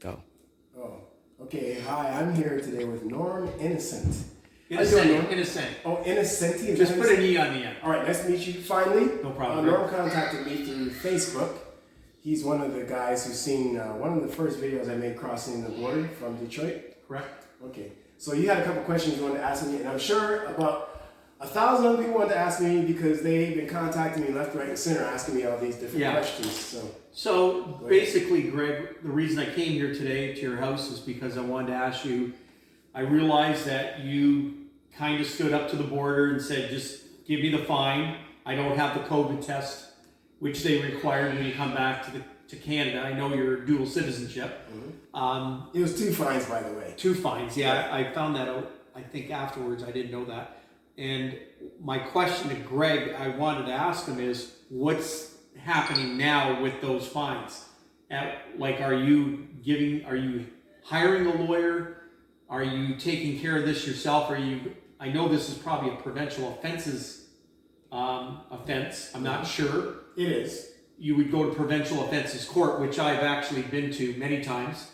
Go. Oh, okay. Hi, I'm here today with Norm Innocent. Innocent. Oh, Innocenti. Just put an E on the end. All right, nice to meet you. Finally, No problem. Norm contacted me through Facebook. He's one of the guys who's seen one of the first videos I made crossing the border from Detroit. Correct. Okay, so you had a couple questions you wanted to ask me, and I'm sure about 1,000 other people wanted to ask me because they've been contacting me left, right, and center, asking me all these different questions. So basically, Greg, the reason I came here today to your house is because I wanted to ask you. I realized that you kind of stood up to the border and said, just give me the fine. I don't have the COVID test, which they required when you come back to Canada. I know you're dual citizenship. Mm-hmm. It was 2 fines, by the way. 2 fines, yeah. I found that out, I think, afterwards. I didn't know that. And my question to Greg, I wanted to ask him is, what's happening now with those fines? Are you hiring a lawyer? Are you taking care of this yourself? I know this is probably a provincial offenses offense. I'm not sure. It is. You would go to provincial offenses court, which I've actually been to many times,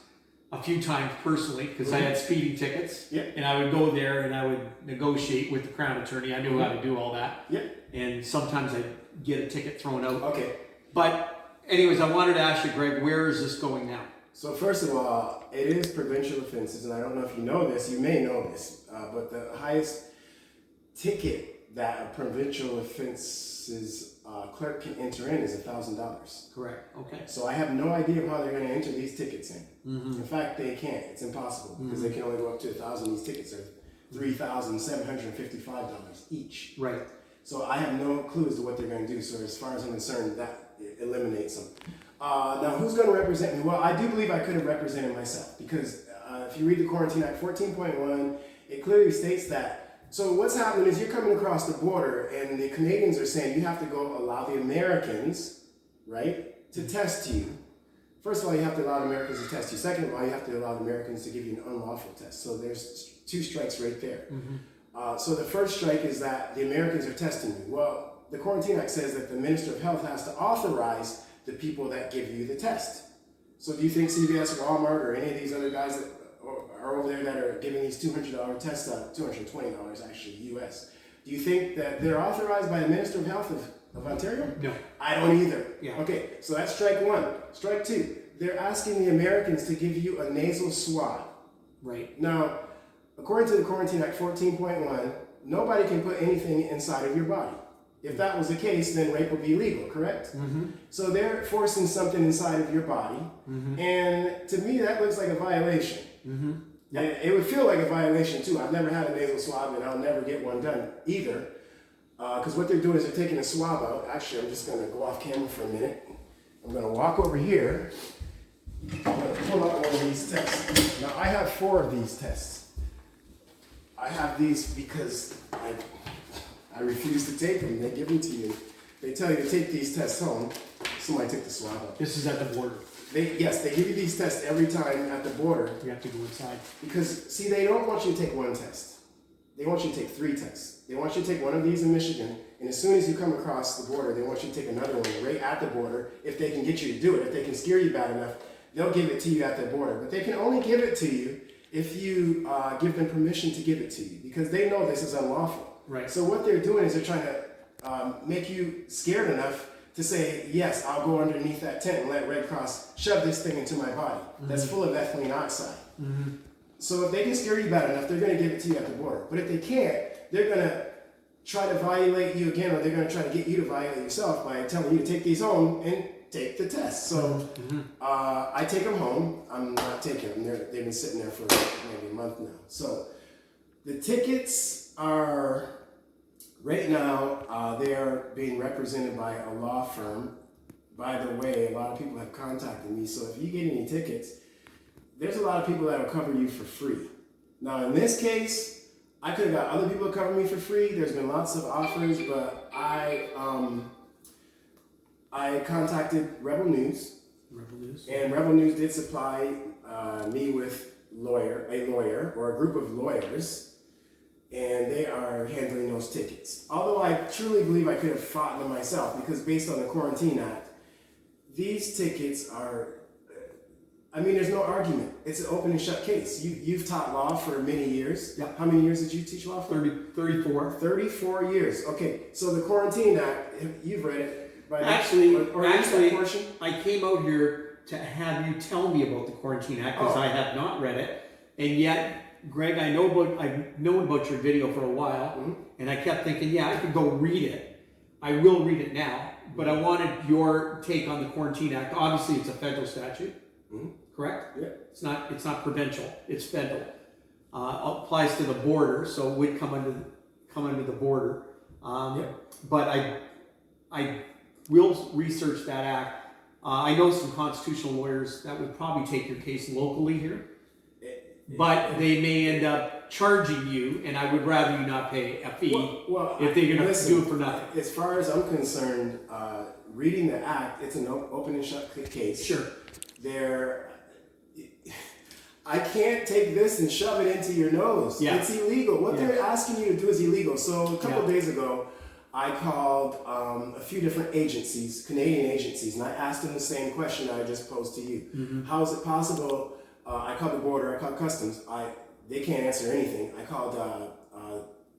a few times personally, because I had speeding tickets. Yep. And I would go there and I would negotiate with the Crown Attorney. I knew how to do all that. Yep. And sometimes I'd get a ticket thrown out. Okay. But anyways, I wanted to ask you, Greg, where is this going now? So first of all, it is provincial offenses, and I don't know if you know this, you may know this, but the highest ticket that a provincial offenses clerk can enter in is $1,000. Correct. Okay. So I have no idea how they're going to enter these tickets in. Mm-hmm. In fact, they can't. It's impossible because they can only go up to 1,000. These tickets are $3,755 each. Right. So I have no clue as to what they're going to do. So as far as I'm concerned, that eliminates them. Now, who's going to represent me? Well, I do believe I could have represented myself because if you read the Quarantine Act 14.1, it clearly states that. So what's happening is you're coming across the border and the Canadians are saying you have to go allow the Americans, right, to test you. First of all, you have to allow the Americans to test you. Second of all, you have to allow the Americans to give you an unlawful test. So there's 2 strikes right there. Mm-hmm. So the first strike is that the Americans are testing you. Well, the Quarantine Act says that the Minister of Health has to authorize the people that give you the test. So do you think CVS or Walmart or any of these other guys that are over there that are giving these $200 tests out, $220 actually US, do you think that they're authorized by the Minister of Health of Ontario? No. I don't either. Yeah. Okay, so that's strike 1. Strike 2, they're asking the Americans to give you a nasal swab. Right. Now, according to the Quarantine Act 14.1, nobody can put anything inside of your body. If that was the case, then rape would be legal, correct? Mm-hmm. So they're forcing something inside of your body, and to me that looks like a violation. Mm-hmm. Yep. And it would feel like a violation too. I've never had a nasal swab, and I'll never get one done either, because what they're doing is they're taking a swab out. Actually, I'm just going to go off camera for a minute. I'm going to walk over here. I'm going to pull out one of these tests. Now, I have 4 of these tests. I have these because I refuse to take them. They give them to you. They tell you to take these tests home. Somebody took the swab out. This is at the border. Yes, they give you these tests every time at the border. You have to go inside. Because, see, they don't want you to take 1 test. They want you to take 3 tests. They want you to take one of these in Michigan, and as soon as you come across the border, they want you to take another one right at the border. If they can get you to do it, if they can scare you bad enough, they'll give it to you at the border. But they can only give it to you if you give them permission to give it to you, because they know this is unlawful. Right. So what they're doing is they're trying to make you scared enough to say, yes, I'll go underneath that tent and let Red Cross shove this thing into my body that's full of ethylene oxide. Mm-hmm. So if they can scare you bad enough, they're going to give it to you at the border. But if they can't, they're going to try to violate you again, or they're going to try to get you to violate yourself by telling you to take these home and take the test. So I take them home. I'm not taking them. They've been sitting there for maybe a month now. So the tickets are... Right now, they are being represented by a law firm. By the way, a lot of people have contacted me, so if you get any tickets, there's a lot of people that will cover you for free. Now, in this case, I could have got other people to cover me for free. There's been lots of offers, but I contacted Rebel News. And Rebel News did supply me with a lawyer, or a group of lawyers, and they are handling those tickets. Although I truly believe I could have fought them myself, because based on the Quarantine Act, these tickets are, I mean, there's no argument. It's an open and shut case. You've taught law for many years. Yeah. How many years did you teach law for? 34. 34 years. Okay, so the Quarantine Act, you've read it by now? Actually, or at least that portion? I came out here to have you tell me about the Quarantine Act because Oh. I have not read it, and yet, Greg, I've known about your video for a while, and I kept thinking, yeah, I could go read it. I will read it now, but I wanted your take on the Quarantine Act. Obviously, it's a federal statute, correct? Yeah. It's not provincial. It's federal. Applies to the border, so it would come under the border. But I will research that act. I know some constitutional lawyers that would probably take your case locally here, but they may end up charging you, and I would rather you not pay a fee if they're going to do it for nothing. As far as I'm concerned, reading the act, it's an open and shut case. Sure. I can't take this and shove it into your nose. Yeah. It's illegal. What they're asking you to do is illegal. So a couple Yeah. of days ago, I called a few different agencies, Canadian agencies, and I asked them the same question that I just posed to you. How is it possible? I called the border, I called customs. They can't answer anything. I called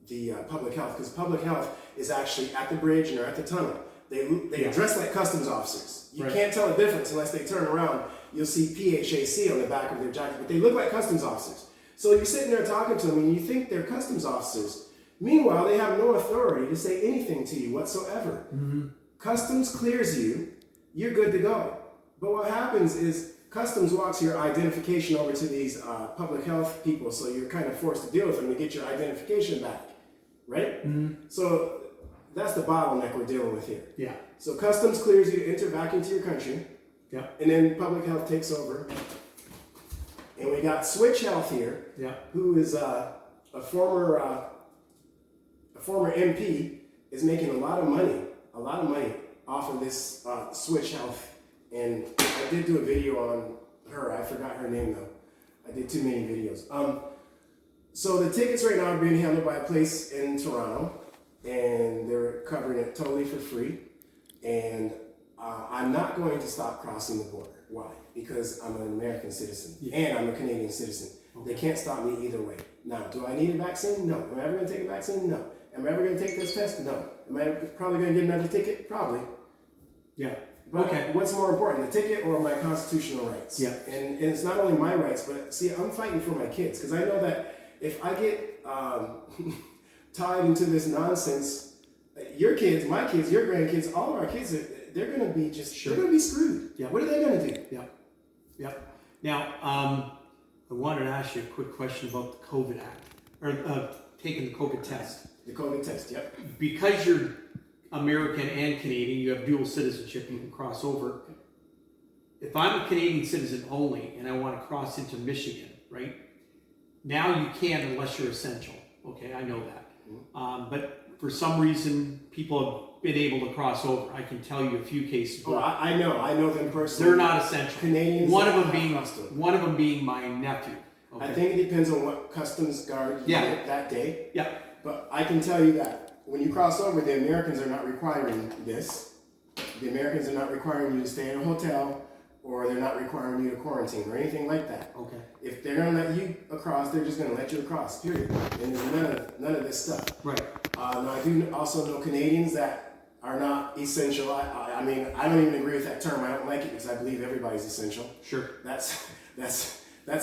the public health, because public health is actually at the bridge and they're at the tunnel. They dress like customs officers. You can't tell the difference unless they turn around. You'll see PHAC on the back of their jacket, but they look like customs officers. So you're sitting there talking to them and you think they're customs officers. Meanwhile, they have no authority to say anything to you whatsoever. Customs clears you, you're good to go. But what happens is customs walks your identification over to these public health people, so you're kind of forced to deal with them to get your identification back, right? So that's the bottleneck we're dealing with here. Yeah. So customs clears you to enter back into your country, Yeah. and then public health takes over. And we got Switch Health here, Yeah. who is a former MP, is making a lot of money off of this Switch Health. And I did do a video on her. I forgot her name though. I did too many videos. So the tickets right now are being handled by a place in Toronto, and they're covering it totally for free. And I'm not going to stop crossing the border. Why? Because I'm an American citizen and I'm a Canadian citizen. They can't stop me either way. Now, do I need a vaccine? No. Am I ever going to take a vaccine? No. Am I ever going to take this test? No. Am I probably going to get another ticket? Probably. Yeah. But Okay. what's more important, the ticket or my constitutional rights? Yeah. And it's not only my rights, but see, I'm fighting for my kids, because I know that if I get tied into this nonsense, your kids, my kids, your grandkids, all of our kids, they're going to be they're going to be screwed. Yeah. What are they going to do? Yeah. Yeah. Now, I wanted to ask you a quick question about the COVID Act, or taking the COVID test. The COVID test, yep. Because you're American and Canadian, you have dual citizenship, you can cross over. If I'm a Canadian citizen only and I want to cross into Michigan, right? Now you can't unless you're essential. Okay, I know that. But for some reason, people have been able to cross over. I can tell you a few cases. Oh, I know them personally. They're not essential. Canadians. One of them being my nephew. Okay. I think it depends on what customs guard you get that day. Yeah. But I can tell you that when you cross over, the Americans are not requiring this. The Americans are not requiring you to stay in a hotel, or they're not requiring you to quarantine or anything like that. Okay. If they're gonna let you across, they're just gonna let you across. Period. And there's none of this stuff. Right. Now I do also know Canadians that are not essential. I mean, I don't even agree with that term. I don't like it because I believe everybody's essential. Sure. That's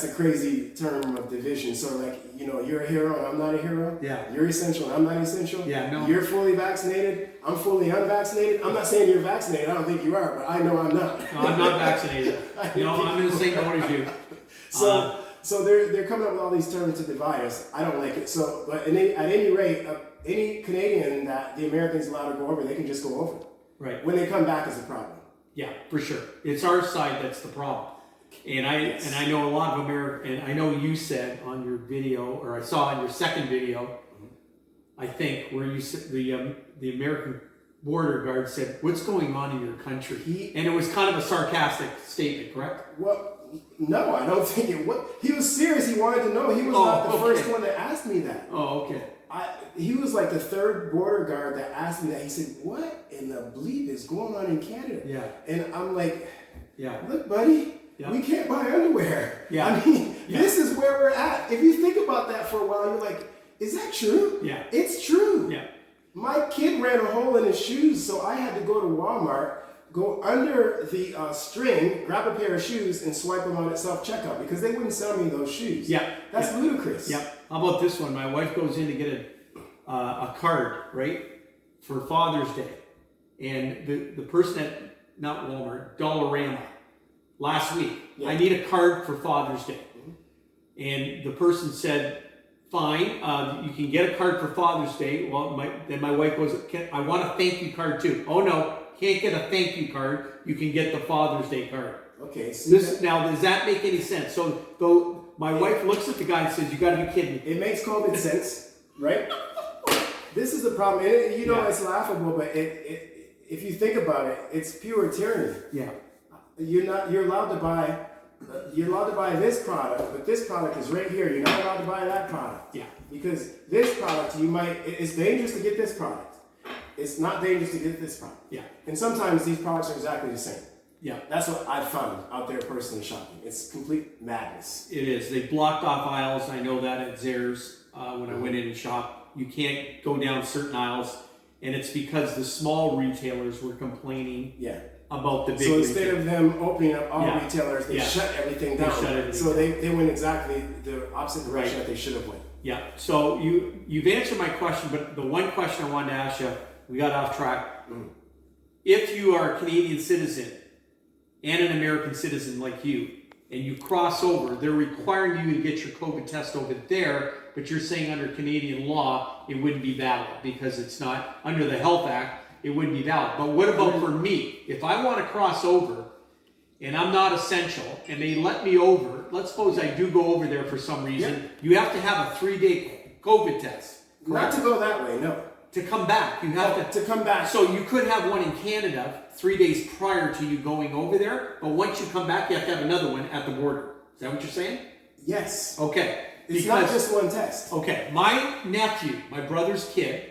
a crazy term of division. So like, you're a hero and I'm not a hero. Yeah. You're essential and I'm not essential. Yeah, no. You're fully vaccinated. I'm fully unvaccinated. I'm not saying you're vaccinated. I don't think you are, but I know I'm not. No, I'm not vaccinated. I'm in the same boat as you. So they're coming up with all these terms to divide us. I don't like it. So, but at any rate, any Canadian that the Americans allow to go over, they can just go over. Right. When they come back is the problem. Yeah, for sure. It's our side that's the problem. And I know a lot of and I know you said on your video, or I saw in your second video, I think, where you said the American border guard said, "What's going on in your country?" And it was kind of a sarcastic statement, correct? Well, no, I don't think it was. He was serious. He wanted to know. He was not the first one that asked me that. Oh, okay. He was like the third border guard that asked me that. He said, "What in the bleep is going on in Canada?" Yeah. And I'm like, Yeah. "Look, buddy, Yeah. we can't buy underwear. Yeah. I mean, Yeah. this is where we're at. If you think about that for a while, you're like, is that true? Yeah. It's true. Yeah. My kid ran a hole in his shoes, so I had to go to Walmart, go under the string, grab a pair of shoes, and swipe them out at self-checkout because they wouldn't sell me those shoes. Yeah. That's Yeah. ludicrous. Yeah. How about this one? My wife goes in to get a card, right, for Father's Day. And the person at, not Walmart, Dollarama, last week, Yeah. I need a card for Father's Day. And the person said, fine, you can get a card for Father's Day. Well, then my wife goes, I want a thank you card too. Oh no, can't get a thank you card. You can get the Father's Day card. Okay. So Now, does that make any sense? So, though my wife looks at the guy and says, "You got to be kidding me." it makes common sense, right? This is the problem. And you know, Yeah. it's laughable, but if you think about it, it's pure tyranny. Yeah. You're allowed to buy. You're allowed to buy this product, but this product is right here. You're not allowed to buy that product. Yeah. Because this product, it's dangerous to get this product. It's not dangerous to get this product. Yeah. And sometimes these products are exactly the same. Yeah. That's what I've found out there personally shopping. It's complete madness. It is. They blocked off aisles. I know that at Zehrs when I went in and shop. You can't go down certain aisles, and it's because the small retailers were complaining Yeah. about the big. So instead of them opening up all Yeah. retailers, they Yeah. shut everything They down. shut everything so they went exactly the opposite direction Right. that they should have went. Yeah. So you've answered my question, but the one question I wanted to ask you, we got off track. If you are a Canadian citizen and an American citizen like you, and you cross over, they're requiring you to get your COVID test over there, but you're saying under Canadian law, it wouldn't be valid because it's not under the Health Act, it wouldn't be valid. But what about for me? If I want to cross over and I'm not essential and they let me over, let's suppose I do go over there for some reason, you have to have a 3-day COVID test. Not to go that way, no. To come back, you have To come back. So you could have one in Canada 3 days prior to you going over there, but once you come back, you have to have another one at the border. Is that what you're saying? Yes. Okay. It's not just one test. Okay, my nephew, my brother's kid,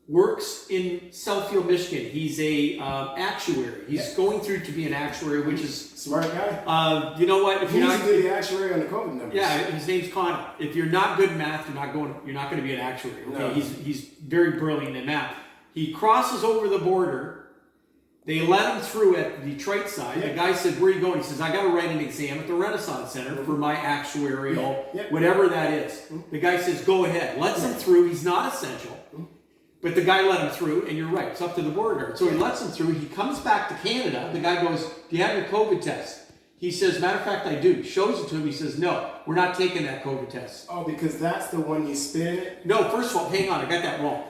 works in Southfield, Michigan. He's a actuary. He's going through to be an actuary, which is Smart guy. you know what? If He you're needs not, to do the actuary on the COVID numbers. yeah, his name's Connor. If you're not good at math, you're not going to be an actuary. Okay, No. he's very brilliant in math. He crosses over the border. They let him through at the Detroit side. Yeah. The guy said, "Where are you going?" He says, "I got to write an exam at the Renaissance Center for my actuarial, Yeah. whatever that is." The guy says, "Go ahead." Lets him through. He's not essential. But the guy let him through, and you're right, it's up to the border guard. So he lets him through. He comes back to Canada. The guy goes, "Do you have your COVID test?" He says, "Matter of fact, I do." Shows it to him. He says, "No, we're not taking that COVID test." Oh, because that's the one you spit in it? No, first of all, hang on, I got that wrong.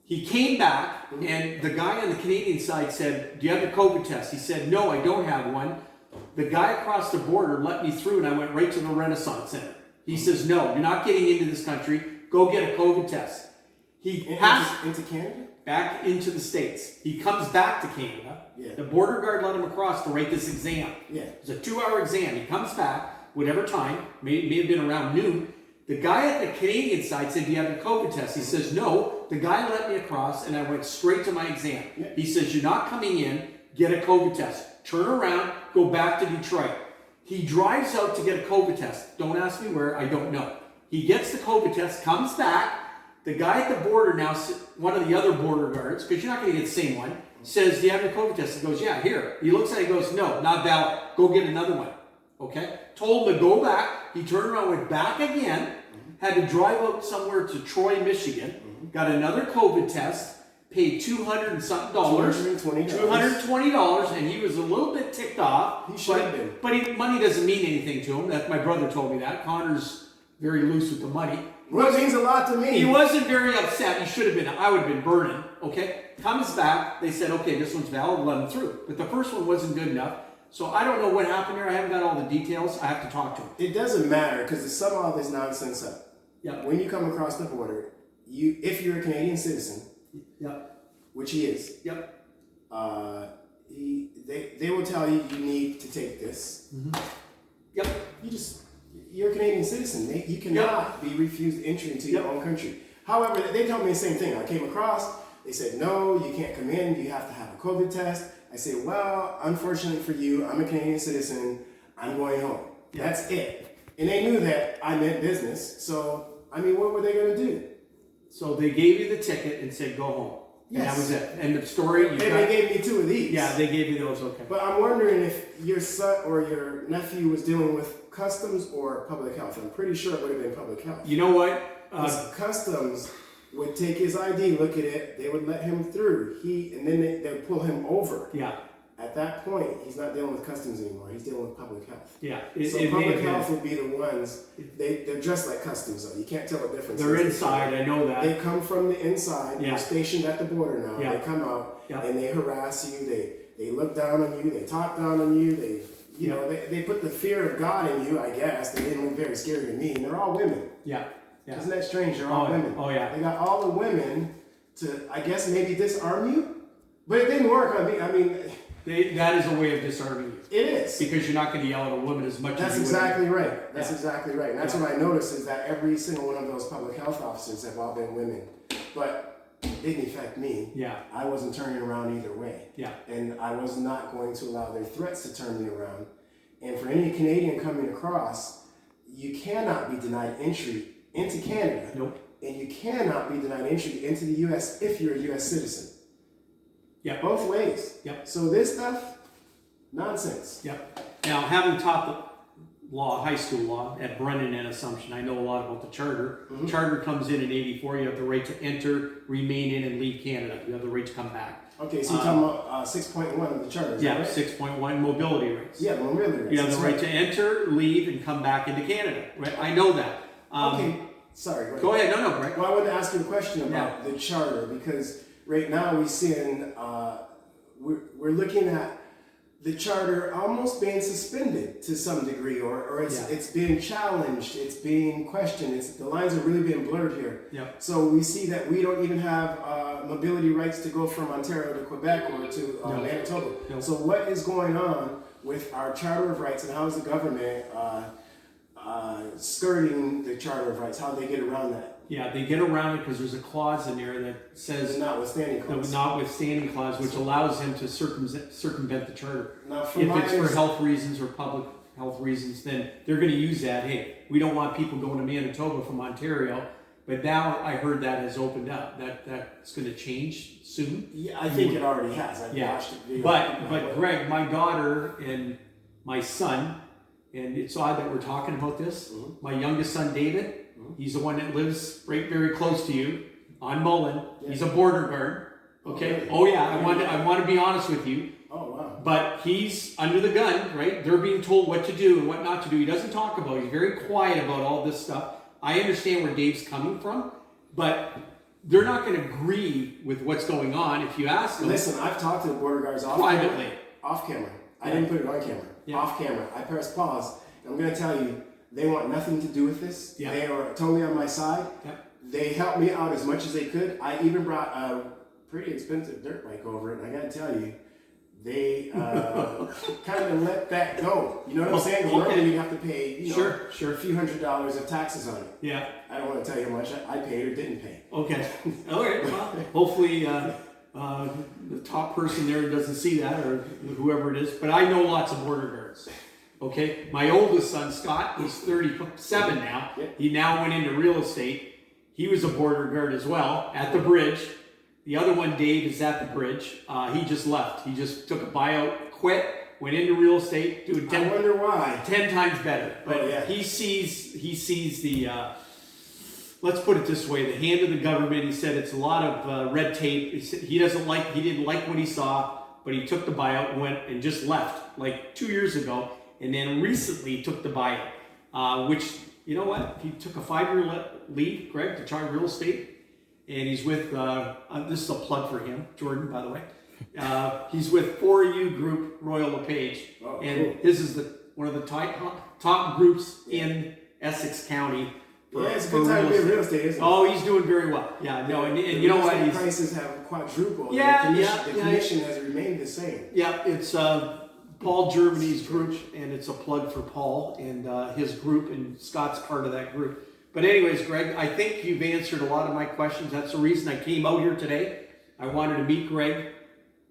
He came back, and the guy on the Canadian side said, "Do you have the COVID test?" He said, "No, I don't have one." The guy across the border let me through, and I went right to the Renaissance Center. He says, "No, you're not getting into this country. Go get a COVID test." He passed Into Canada? back into the States. He comes back to Canada. Yeah. The border guard let him across to write this exam. Yeah. It's a 2-hour exam. He comes back, whatever time, may have been around noon. The guy at the Canadian side said, "Do you have your COVID test?" He says, "No." The guy let me across, and I went straight to my exam. Yeah. He says, "You're not coming in. Get a COVID test. Turn around. Go back to Detroit." He drives out to get a COVID test. Don't ask me where. I don't know. He gets the COVID test, comes back. The guy at the border now, one of the other border guards, because you're not going to get the same one, says, "Do you have your COVID test?" He goes, "Yeah, here." He looks at it and goes, "No, not valid. Go get another one." Okay? Told him to go back. He turned around, went back again, had to drive out somewhere to Troy, Michigan, got another COVID test, paid $200 and something dollars. $220. $220, and he was a little bit ticked off. He should have been. But money doesn't mean anything to him. That my brother told me that. Connor's very loose with the money. Well, it means a lot to me. He wasn't very upset. He should have been. I would have been burning. Okay. Comes back. They said, "Okay, this one's valid. Let him through." But the first one wasn't good enough. So I don't know what happened there. I haven't got all the details. I have to talk to him. It doesn't matter because to sum all this nonsense up, Yep. when you come across the border, if you're a Canadian citizen, Yep. which he is, Yep. they will tell you you need to take this. Yep. You're a Canadian citizen. You cannot be refused entry into your own country. However, they told me the same thing. I came across, they said, "No, you can't come in. You have to have a COVID test." I said, "Well, unfortunately for you, I'm a Canadian citizen. I'm going home. That's it. And they knew that I meant business. So, I mean, what were they going to do? So they gave you the ticket and said, go home. And that was it. End of story. And they gave me 2 of these. Yeah, they gave you those, okay. But I'm wondering if your son or your nephew was dealing with customs or public health. I'm pretty sure it would have been public health. You know what? Customs would take his ID, look at it, they would let him through. And then they would pull him over. Yeah. At that point, he's not dealing with customs anymore. He's dealing with public health. Yeah. Public health would be the ones, they're just like customs though. You can't tell the difference. They're inside, I know that. They come from the inside. Yeah. They're stationed at the border now. Yeah. They come out Yeah. and they harass you. They look down on you. They talk down on you. They put the fear of God in you, I guess. They didn't look very scary to me. And they're all women. Yeah. Yeah. Isn't that strange? They're all women. Oh, yeah. They got all the women to, I guess, maybe disarm you. But it didn't work on me. I mean... that is a way of disarming you. It is. Because you're not going to yell at a woman as much as you would. That's exactly right. That's exactly right. And that's what I noticed is that every single one of those public health officers have all been women. But it didn't affect me. Yeah. I wasn't turning around either way. Yeah. And I was not going to allow their threats to turn me around. And for any Canadian coming across, you cannot be denied entry into Canada. Nope. And you cannot be denied entry into the U.S. if you're a U.S. citizen. Yep. Both ways. Yep. So this stuff, nonsense. Yep. Now, having taught the law, high school law at Brennan and Assumption, I know a lot about the charter. Mm-hmm. Charter comes in 84. You have the right to enter, remain in, and leave Canada. You have the right to come back. Okay, so you're talking about 6.1 of the charter, is Yeah, that right? 6.1 mobility rights. Yeah, mobility rights. You have the that's right to enter, leave, and come back into Canada. Right? I know that. Okay, sorry. Go ahead. No, Greg. Well, I wanted to ask you a question about the charter because right now we're seeing, we're looking at the charter almost being suspended to some degree, or it's being challenged, it's being questioned. The lines are really being blurred here. Yep. So we see that we don't even have mobility rights to go from Ontario to Quebec or to Manitoba. No. So what is going on with our Charter of Rights, and how is the government skirting the Charter of Rights? How do they get around that? Yeah, they get around it because there's a clause in there that says The notwithstanding clause. the notwithstanding clause, which allows them to circumvent the charter. Now, If it's for health reasons or public health reasons, then they're going to use that. Hey, we don't want people going to Manitoba from Ontario. But now I heard that has opened up. That's going to change soon. Yeah, I think it already has. I've watched it. But Greg, my daughter and my son, and it's odd that we're talking about this. Mm-hmm. My youngest son, David, he's the one that lives right very close to you on Mullen. Yeah. He's a border guard. Okay. Really? Oh yeah. I want to be honest with you. Oh wow. But he's under the gun, right? They're being told what to do and what not to do. He doesn't talk about it. He's very quiet about all this stuff. I understand where Dave's coming from, but they're not going to agree with what's going on if you ask them. Listen, I've talked to the border guards privately. Off camera. I didn't put it on camera. Yeah. Off camera. I pressed pause. And I'm going to tell you, they want nothing to do with this. Yeah. They are totally on my side. Yeah. They helped me out as much as they could. I even brought a pretty expensive dirt bike over it. And I got to tell you, they kind of let that go. You know what I'm saying? 'Cause normally you have to pay, Sure. a few $100s of taxes on it. Yeah. I don't want to tell you how much I paid or didn't pay. Okay. All right. Well, hopefully the top person there doesn't see that, or whoever it is. But I know lots of border guards. Okay. My oldest son, Scott, he's 37 now. Yeah. He now went into real estate. He was a border guard as well at the bridge. The other one, Dave, is at the bridge. He just left. He just took a buyout, quit, went into real estate, doing I wonder why. 10 times better. But Oh, yeah. he sees the, let's put it this way, the hand of the government. He said it's a lot of red tape. He didn't like what he saw, but he took the buyout and went and just left like 2 years ago. And then recently took the buyout, which, you know what? He took a 5-year leave, Greg, to try real estate. And he's with, this is a plug for him, Jordan, by the way. He's with 4U Group Royal LePage. Oh, and cool. this is one of the top groups in Essex County. Yeah, it's a good time to be in real estate, isn't it? Oh, he's doing very well. Yeah, no, and you know what? The prices have quadrupled. Yeah, The commission has remained the same. Yeah, it's Paul Germany's group, and it's a plug for Paul and his group, and Scott's part of that group. But anyways, Greg, I think you've answered a lot of my questions. That's the reason I came out here today. I wanted to meet Greg.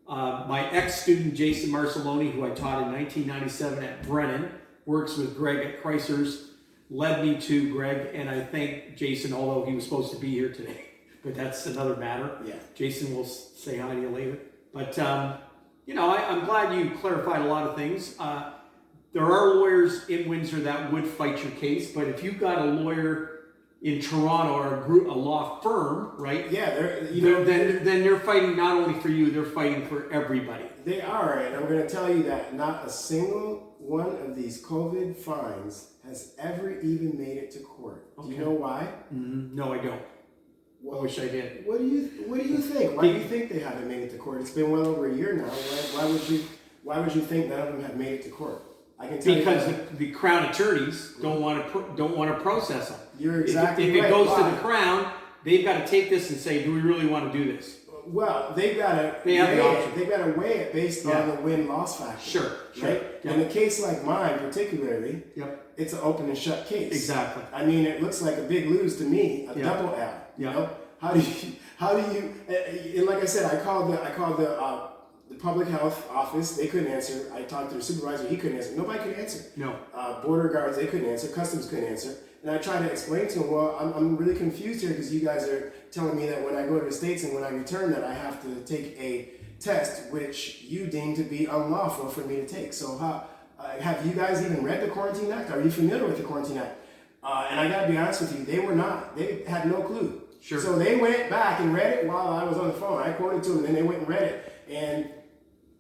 My ex-student, Jason Marcelloni, who I taught in 1997 at Brennan, works with Greg at Chrysler's, led me to Greg, and I thank Jason, although he was supposed to be here today, but that's another matter. Yeah. Jason will say hi to you later. But, I'm glad you clarified a lot of things. There are lawyers in Windsor that would fight your case, but if you've got a lawyer in Toronto or a law firm, right? Yeah, then they're fighting not only for you, they're fighting for everybody. They are, and I'm going to tell you that not a single one of these COVID fines has ever even made it to court. Okay. Do you know why? No, I don't. Well, I wish I did. What do you think? Why do you think they haven't made it to court? It's been well over a year now. Why would you think none of them have made it to court? I can tell Because you the Crown attorneys don't want to process them. You're exactly if right. it goes Why? to the Crown, they've got to take this and say, do we really want to do this? Well, they've got to They've got to weigh it based on the win-loss factor. Sure. Right? Yep. In a case like mine, particularly, Yep. it's an open and shut case. Exactly. I mean, it looks like a big lose to me, a double L. You know, how do you? And like I said, I called the public health office. They couldn't answer. I talked to the supervisor. He couldn't answer. Nobody could answer. No. Border guards, they couldn't answer. Customs couldn't answer. And I tried to explain to him, well, I'm really confused here because you guys are telling me that when I go to the States and when I return that I have to take a test which you deem to be unlawful for me to take. So have you guys even read the Quarantine Act? Are you familiar with the Quarantine Act? And I gotta be honest with you, they were not. They had no clue. Sure. So they went back and read it while I was on the phone. I quoted to them, and then they went and read it. And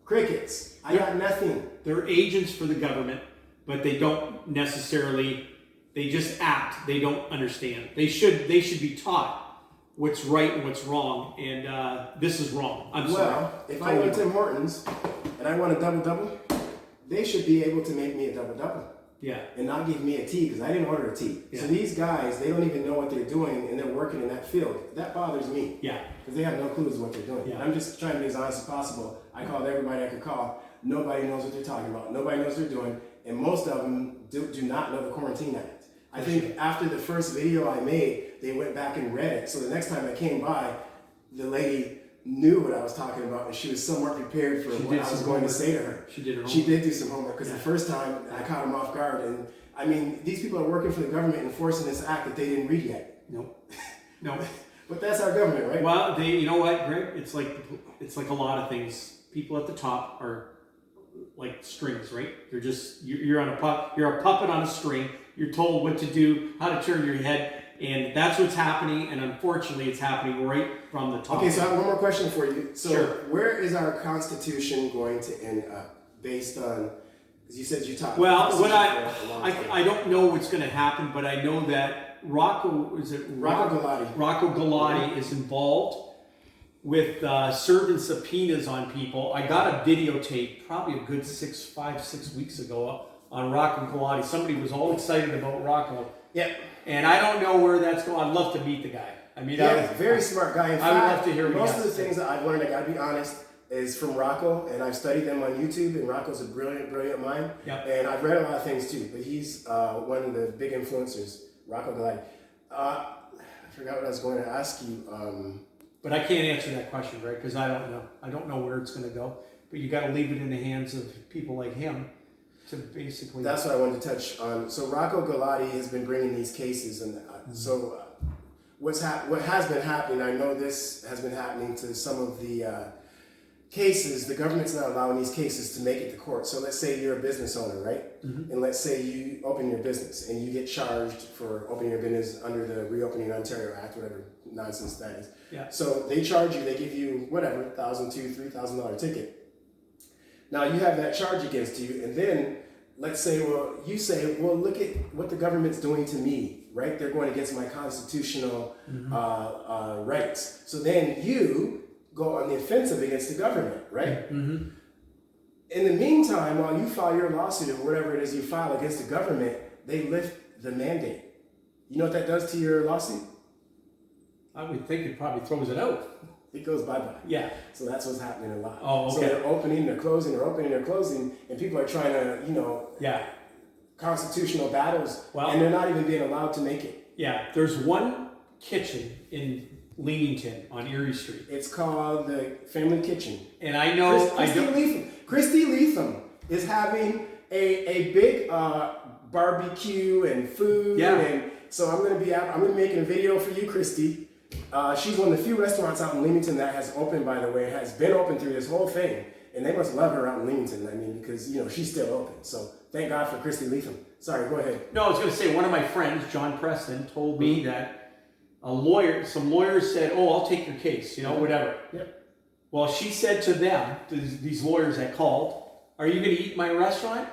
crickets. I got nothing. They're agents for the government, but they don't necessarily. They just act. They don't understand. They should be taught what's right and what's wrong. And this is wrong. I'm sorry. Well, if I go to Tim Hortons and I want a double-double, they should be able to make me a double-double. Yeah. And not give me a tea because I didn't order a tea. Yeah. So these guys, they don't even know what they're doing and they're working in that field. That bothers me. Yeah. Because they have no clue as what they're doing. Yeah. I'm just trying to be as honest as possible. I called everybody I could call. Nobody knows what they're talking about. Nobody knows what they're doing. And most of them do not know the Quarantine Act. I think after the first video I made, they went back and read it. So the next time I came by, the lady knew what I was talking about and she was somewhat prepared for what I was going to say to her. She did her homework. She did do some homework because the first time I caught them off guard. And I mean, these people are working for the government enforcing this act that they didn't read yet. Nope. No. But that's our government, right? Well, you know what, Greg? It's like a lot of things. People at the top are like strings, right? You're on you're a puppet on a string. You're told what to do, how to turn your head, and that's what's happening. And unfortunately, it's happening right from the top. Okay, so I have one more question for you. So, sure. Where is our Constitution going to end up, based on? Because you said you talked. Well, what I I don't know what's going to happen, but I know that Rocco Galati is involved with serving subpoenas on people. I got a videotape probably a good 5-6 weeks ago on Rocco Galati. Somebody was all excited about Rocco. Yep. And I don't know where that's going. I'd love to meet the guy. I mean, very smart guy. In I would fact, love to hear what most he of has the to things that I've learned, I gotta be honest, is from Rocco, and I've studied them on YouTube. And Rocco's a brilliant mind. Yep. And I've read a lot of things too. But he's one of the big influencers, Rocco Galati. I forgot what I was going to ask you. But I can't answer that question, right? Because I don't know. I don't know where it's going to go. But you got to leave it in the hands of people like him to basically. That's what I wanted to touch on. So Rocco Galati has been bringing these cases, and so what has been happening. I know this has been happening to some of the cases. The government's not allowing these cases to make it to court. So let's say you're a business owner, right? Mm-hmm. And let's say you open your business and you get charged for opening your business under the Reopening Ontario Act, whatever nonsense that is. Yeah. So they charge you. They give you whatever $1,000, $2,000, $3,000 ticket. Now you have that charge against you, and then let's say, you say, look at what the government's doing to me, right? They're going against my constitutional rights. So then you go on the offensive against the government, right? Mm-hmm. In the meantime, while you file your lawsuit or whatever it is you file against the government, they lift the mandate. You know what that does to your lawsuit? I would think it probably throws it out. It goes bye-bye. Yeah. So that's what's happening a lot. Oh, okay. So they're opening, they're closing, and people are trying to, yeah, constitutional battles, and they're not even being allowed to make it. Yeah, there's one kitchen in Leamington on Erie Street. It's called the Family Kitchen. And I know... Christy Leatham is having a big barbecue and food. Yeah. And so I'm gonna be making a video for you, Christy. She's one of the few restaurants out in Leamington that has opened, by the way, has been open through this whole thing. And they must love her out in Leamington. I mean, because she's still open. So thank God for Christy Leatham. Sorry, go ahead. No, I was going to say, one of my friends, John Preston, told me that some lawyers said, "Oh, I'll take your case," whatever. Yep. Well, she said to them, to these lawyers that called, "Are you going to eat in my restaurant?"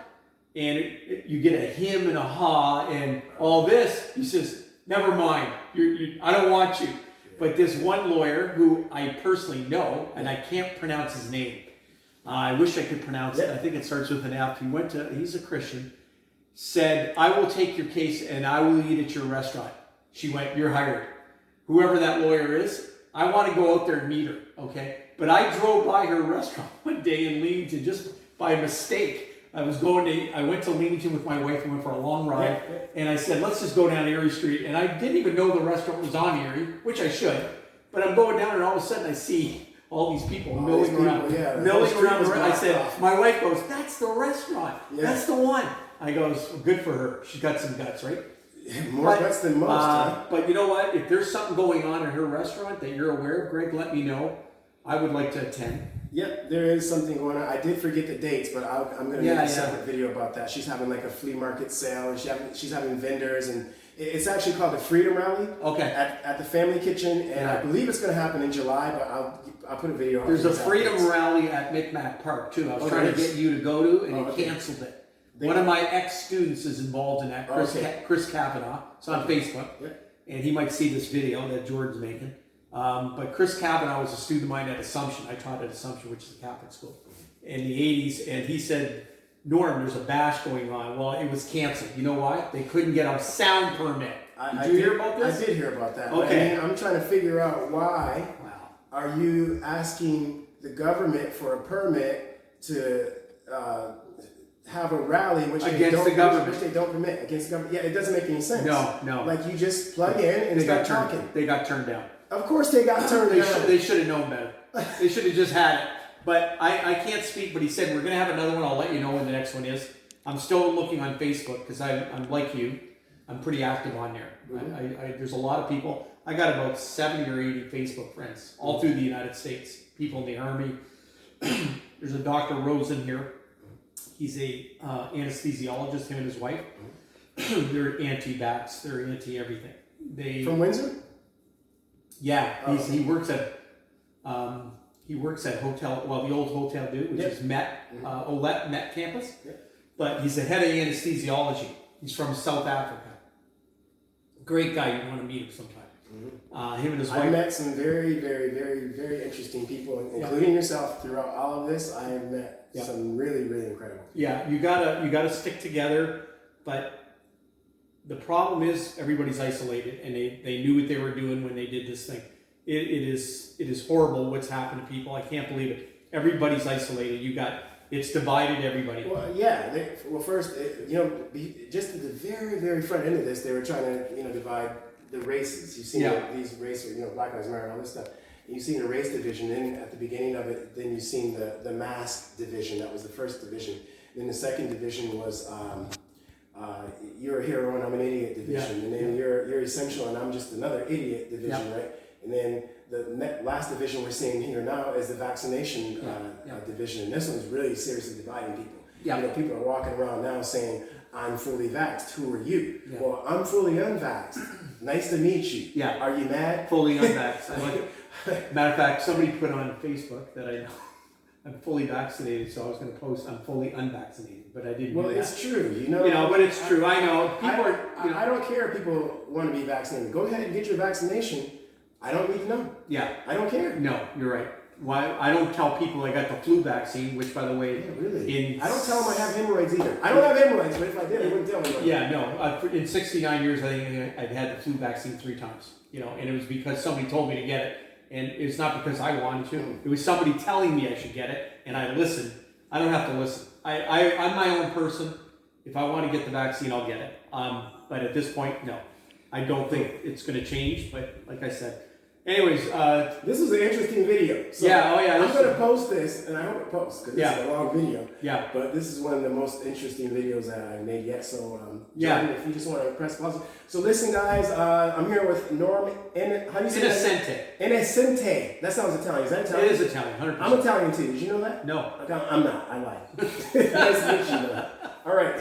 And you get a him and a ha and all this. He says, "Never mind. I don't want you." But this one lawyer who I personally know, and I can't pronounce his name. I wish I could pronounce it. I think it starts with an F. He's a Christian. Said, "I will take your case and I will eat at your restaurant." She went, "You're hired." Whoever that lawyer is, I want to go out there and meet her, okay? But I drove by her restaurant one day in Leamington just by mistake. I went to Leamington with my wife and went for a long ride. And I said, "Let's just go down Erie Street." And I didn't even know the restaurant was on Erie, which I should. But I'm going down and all of a sudden I see all these people milling around. I said, my wife goes, "That's the restaurant. Yeah. That's the one." I goes, "Good for her. She's got some guts, right?" More guts than most, huh? But you know what? If there's something going on in her restaurant that you're aware of, Greg, let me know. I would like to attend. Yep, there is something going on. I did forget the dates, but I'm going to make a separate video about that. She's having like a flea market sale, and she's having vendors, and it's actually called the Freedom Rally. Okay. At the Family Kitchen, and I believe it's going to happen in July, but I'll put a video. There's a Freedom Rally at Micmac Park too. I was trying to get you to go to, and he canceled it. One of my ex-students is involved in that, Chris Kavanaugh. It's on Facebook, and he might see this video that Jordan's making. But Chris Kavanaugh was a student of mine at Assumption. I taught at Assumption, which is a Catholic school, in the 80s. And he said, "Norm, there's a bash going on." Well, it was canceled. You know why? They couldn't get a sound permit. Did you hear about this? I did hear about that. Okay. I'm trying to figure out why are you asking the government for a permit to have a rally which they don't permit against the government. Yeah, it doesn't make any sense. No. Like you just plug in and start talking. They got turned down. Of course they got turned down. They should have known better. They should have just had it. But I can't speak, but he said, "We're going to have another one. I'll let you know when the next one is." I'm still looking on Facebook because I'm like you. I'm pretty active on there. Mm-hmm. There's a lot of people. I got about 70 or 80 Facebook friends all through the United States. People in the Army. There's a Dr. Rosen here. He's a anesthesiologist, him and his wife. They're anti-vax. They're anti-everything. From Windsor? Yeah, he works at hotel, the old Hotel Dieu, which is Met, Olette Met campus. Yep. But he's the head of anesthesiology. He's from South Africa. Great guy. You want to meet him sometime. Mm-hmm. Him and his wife. I met some very, very, very, very interesting people, including yourself. Throughout all of this, I have met some really, really incredible people. Yeah, you gotta stick together, but the problem is everybody's isolated, and they knew what they were doing when they did this thing. It is horrible what's happened to people. I can't believe it. Everybody's isolated. It's divided everybody. Well, yeah. First, just at the very, very front end of this, they were trying to, divide the races. You've seen these races, Black Lives Matter, all this stuff. You've seen the race division. Then at the beginning of it, then you've seen the mask division. That was the first division. Then the second division was you're a hero and I'm an idiot division. And then you're essential and I'm just another idiot division, right? And then the last division we're seeing here now is the vaccination division. And this one's really seriously dividing people. Yeah. People are walking around now saying, "I'm fully vaxxed. Who are you?" Yeah. Well, I'm fully unvaxxed. Nice to meet you. Yeah. Are you mad? Fully unvaxxed. Matter of fact, somebody put on Facebook that I know I'm fully vaccinated, so I was going to post I'm fully unvaccinated, but I didn't. Well, it's true, but it's true. I know people I don't care if people want to be vaccinated. Go ahead and get your vaccination. I don't need to know. Yeah, I don't care. No, you're right. Why? I don't tell people I got the flu vaccine, which, by the way, I don't tell them I have hemorrhoids either. I don't have hemorrhoids, but if I did, I wouldn't tell them. Yeah, no. In 69 years, I think I've had the flu vaccine 3 times. And it was because somebody told me to get it. And it's not because I wanted to. It was somebody telling me I should get it, and I listened. I don't have to listen. I'm my own person. If I want to get the vaccine, I'll get it. But at this point, no. I don't think it's going to change. But like I said, Anyways, This was an interesting video. So yeah, oh yeah. I'm this- going to post this, and I hope it posts because this is a long video. Yeah. But this is one of the most interesting videos that I've made yet. So, Yeah. Jordan, if you just want to press pause. So, listen, guys, I'm here with Norm. How do you say that? Innocente. Innocente. That sounds Italian. Is that Italian? It is Italian, 100%. I'm Italian too. Did you know that? No. Okay, I'm not. I lied. Nice to meet you, though. All right.